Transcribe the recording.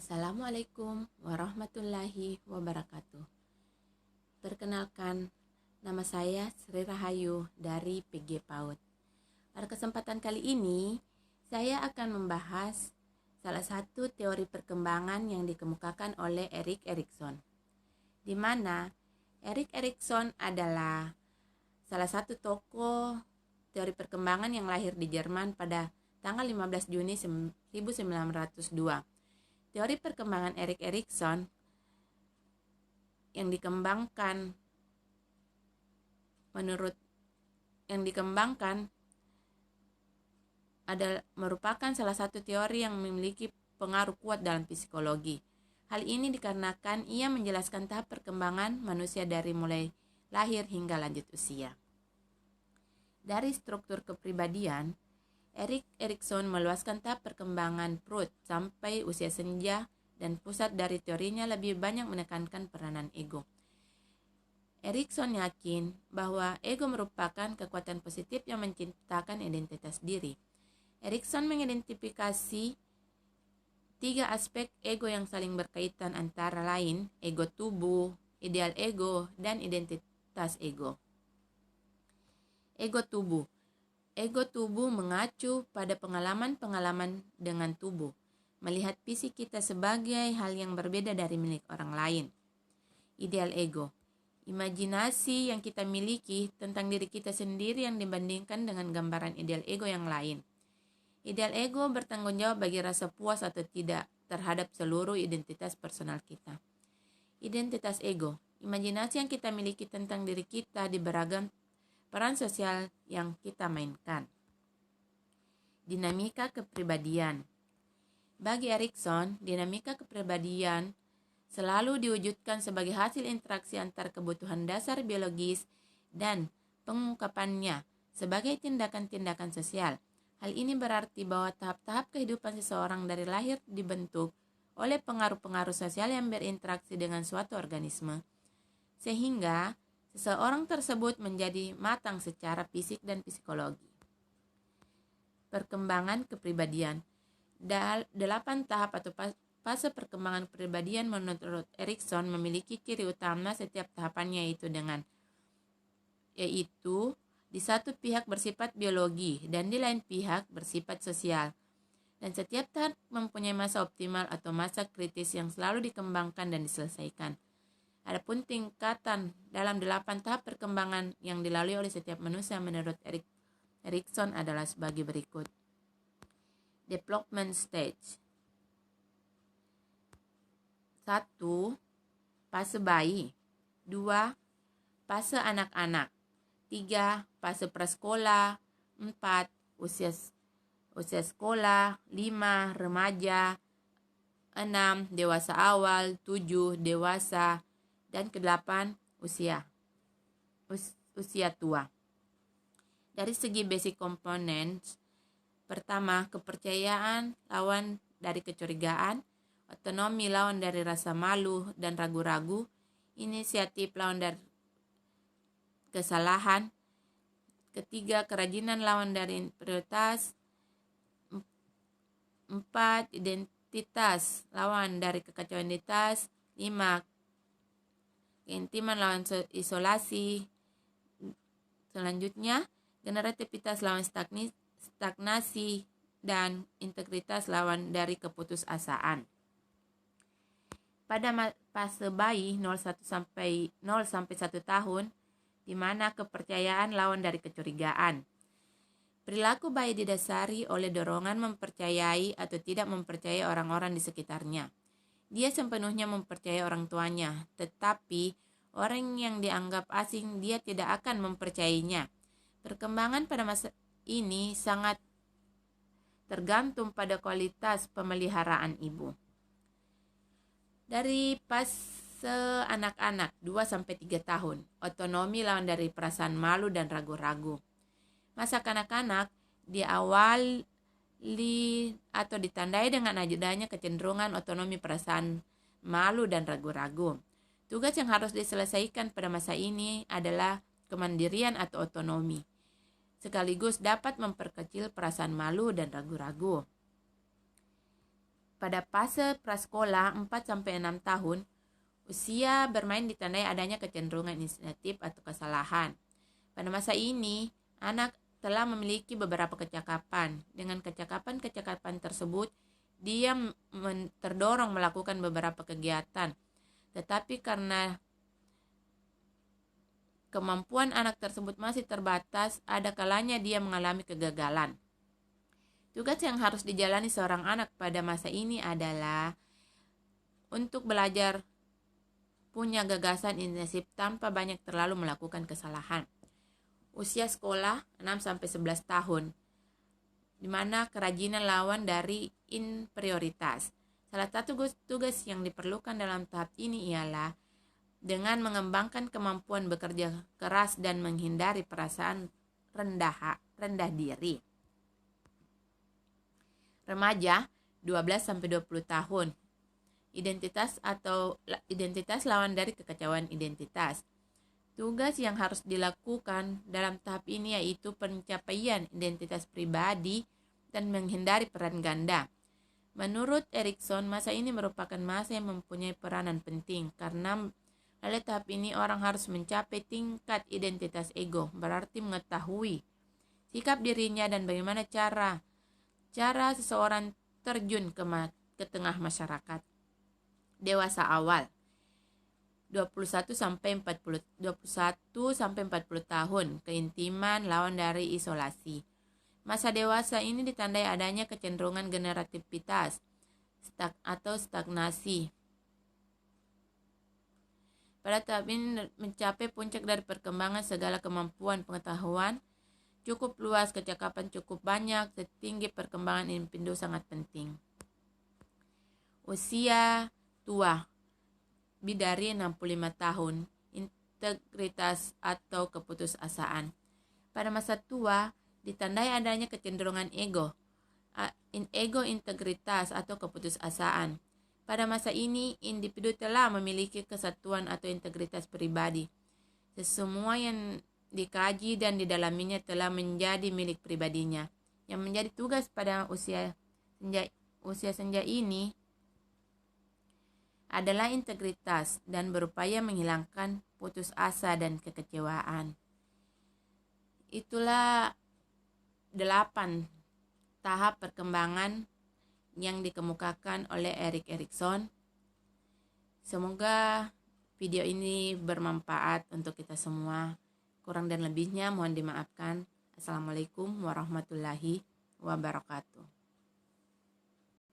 Assalamualaikum warahmatullahi wabarakatuh. Perkenalkan, nama saya Sri Rahayu dari PG PAUD. Pada kesempatan kali ini, saya akan membahas salah satu teori perkembangan yang dikemukakan oleh Erik Erikson, di mana Erik Erikson adalah salah satu tokoh teori perkembangan yang lahir di Jerman pada tanggal 15 Juni 1902. Teori perkembangan Erik Erikson yang dikembangkan adalah merupakan salah satu teori yang memiliki pengaruh kuat dalam psikologi. Hal ini dikarenakan ia menjelaskan tahap perkembangan manusia dari mulai lahir hingga lanjut usia. Dari struktur kepribadian, Erik Erikson meluaskan tahap perkembangan Freud sampai usia senja, dan pusat dari teorinya lebih banyak menekankan peranan ego. Erikson yakin bahwa ego merupakan kekuatan positif yang menciptakan identitas diri. Erikson mengidentifikasi 3 aspek ego yang saling berkaitan, antara lain ego tubuh, ideal ego, dan identitas ego. Ego tubuh. Ego tubuh mengacu pada pengalaman-pengalaman dengan tubuh, melihat fisik kita sebagai hal yang berbeda dari milik orang lain. Ideal ego, imajinasi yang kita miliki tentang diri kita sendiri yang dibandingkan dengan gambaran ideal ego yang lain. Ideal ego bertanggung jawab bagi rasa puas atau tidak terhadap seluruh identitas personal kita. Identitas ego, imajinasi yang kita miliki tentang diri kita di beragam peran sosial yang kita mainkan. Dinamika kepribadian. Bagi Erikson, dinamika kepribadian selalu diwujudkan sebagai hasil interaksi antar kebutuhan dasar biologis dan pengungkapannya sebagai tindakan-tindakan sosial. Hal ini berarti bahwa tahap-tahap kehidupan seseorang dari lahir dibentuk oleh pengaruh-pengaruh sosial yang berinteraksi dengan suatu organisme, sehingga seseorang tersebut menjadi matang secara fisik dan psikologi. Perkembangan kepribadian. 8 tahap atau fase perkembangan kepribadian menurut Erikson memiliki ciri utama setiap tahapannya, yaitu di satu pihak bersifat biologi dan di lain pihak bersifat sosial. Dan setiap tahap mempunyai masa optimal atau masa kritis yang selalu dikembangkan dan diselesaikan. Adapun tingkatan dalam 8 tahap perkembangan yang dilalui oleh setiap manusia menurut Erikson adalah sebagai berikut. Development stage. 1. Fase bayi. 2. Fase anak-anak. 3. Fase prasekolah. 4. Usia sekolah. 5. Remaja. 6. Dewasa awal. 7. Dewasa. Dan ke-8 usia tua. Dari segi basic components, pertama, kepercayaan lawan dari kecurigaan, otonomi lawan dari rasa malu dan ragu-ragu, inisiatif lawan dari kesalahan, ketiga, kerajinan lawan dari prioritas, 4, identitas lawan dari kekacauan identitas, 5, keintiman lawan isolasi. Selanjutnya, generativitas lawan stagnasi, dan integritas lawan dari keputusasaan. Pada fase bayi 0 sampai 1 tahun, di mana kepercayaan lawan dari kecurigaan. Perilaku bayi didasari oleh dorongan mempercayai atau tidak mempercayai orang-orang di sekitarnya. Dia sepenuhnya mempercayai orang tuanya, tetapi orang yang dianggap asing dia tidak akan mempercayainya. Perkembangan pada masa ini sangat tergantung pada kualitas pemeliharaan ibu. Dari fase anak-anak 2 sampai 3 tahun, otonomi lawan dari perasaan malu dan ragu-ragu. Masa kanak-kanak diawali atau ditandai dengan adanya kecenderungan otonomi, perasaan malu dan ragu-ragu. Tugas yang harus diselesaikan pada masa ini adalah kemandirian atau otonomi, sekaligus dapat memperkecil perasaan malu dan ragu-ragu. Pada fase prasekolah 4-6 tahun, usia bermain ditandai adanya kecenderungan inisiatif atau kesalahan. Pada masa ini, anak telah memiliki beberapa kecakapan. Dengan kecakapan-kecakapan tersebut, dia terdorong melakukan beberapa kegiatan. Tetapi karena kemampuan anak tersebut masih terbatas, ada kalanya dia mengalami kegagalan. Tugas yang harus dijalani seorang anak pada masa ini adalah untuk belajar punya gagasan inisiatif tanpa banyak terlalu melakukan kesalahan. Usia sekolah 6-11 tahun, di mana kerajinan lawan dari prioritas. Salah satu tugas yang diperlukan dalam tahap ini ialah dengan mengembangkan kemampuan bekerja keras dan menghindari perasaan rendah diri. Remaja 12-20 tahun. Identitas lawan dari kekacauan identitas. Tugas yang harus dilakukan dalam tahap ini yaitu pencapaian identitas pribadi dan menghindari peran ganda. Menurut Erikson, masa ini merupakan masa yang mempunyai peranan penting karena pada tahap ini orang harus mencapai tingkat identitas ego, berarti mengetahui sikap dirinya dan bagaimana cara seseorang terjun ke tengah masyarakat. Dewasa awal 21-40 tahun, keintiman lawan dari isolasi. Masa dewasa ini ditandai adanya kecenderungan generativitas atau stagnasi. Pada tahap ini mencapai puncak dari perkembangan segala kemampuan pengetahuan cukup luas, kecakapan cukup banyak, setinggi perkembangan individu sangat penting. Usia tua, lebih dari 65 tahun, integritas atau keputusasaan. Pada masa tua, ditandai adanya kecenderungan ego, integritas atau keputusasaan. Pada masa ini, individu telah memiliki kesatuan atau integritas pribadi. Semua yang dikaji dan didalaminya telah menjadi milik pribadinya. Yang menjadi tugas pada usia senja ini adalah integritas dan berupaya menghilangkan putus asa dan kekecewaan. Itulah 8 tahap perkembangan yang dikemukakan oleh Erik Erikson. Semoga video ini bermanfaat untuk kita semua. Kurang dan lebihnya mohon dimaafkan. Assalamualaikum warahmatullahi wabarakatuh.